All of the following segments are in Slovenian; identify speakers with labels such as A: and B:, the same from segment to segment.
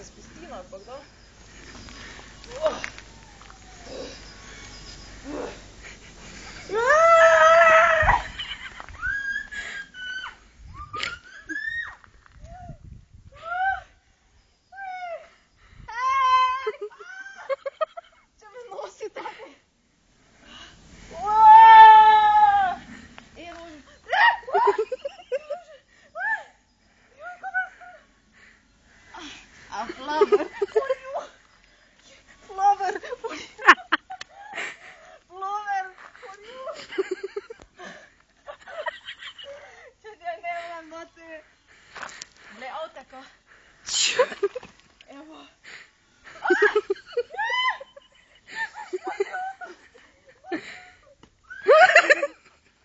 A: se spustila, ampak da. Če me nosi tako. A Flower, for you. Flower, for you. Flower, for you. Če ti ne vem, da ti... Glej, avtaka. Evo.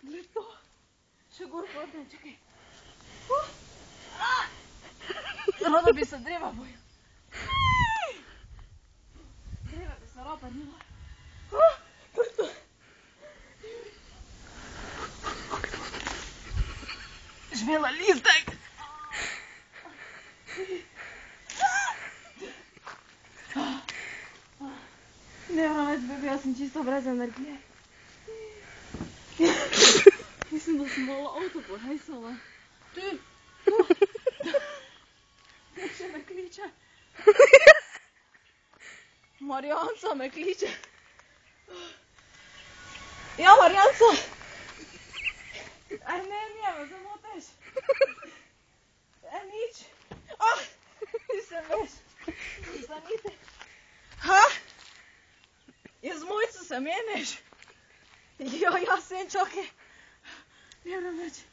A: Glej to. Še gor hodne, čekaj. Rada bi se dreva bojil. Dreva bi se ropa nima. Kaj to? Žmela listek. Ne vram več, bebi, jaz sem čisto brez energije. Mislim, da sem malo avto pohajsala. Ti, tu. Še me kliče. Marjanca me kliče. Ja, Marjanca. Aj, ne, me zamoteš. Nič. Nisem veš. Zanite. Ha? Jaz mojcu se meneš. Jo, jaz sem čakaj. Ne vram več.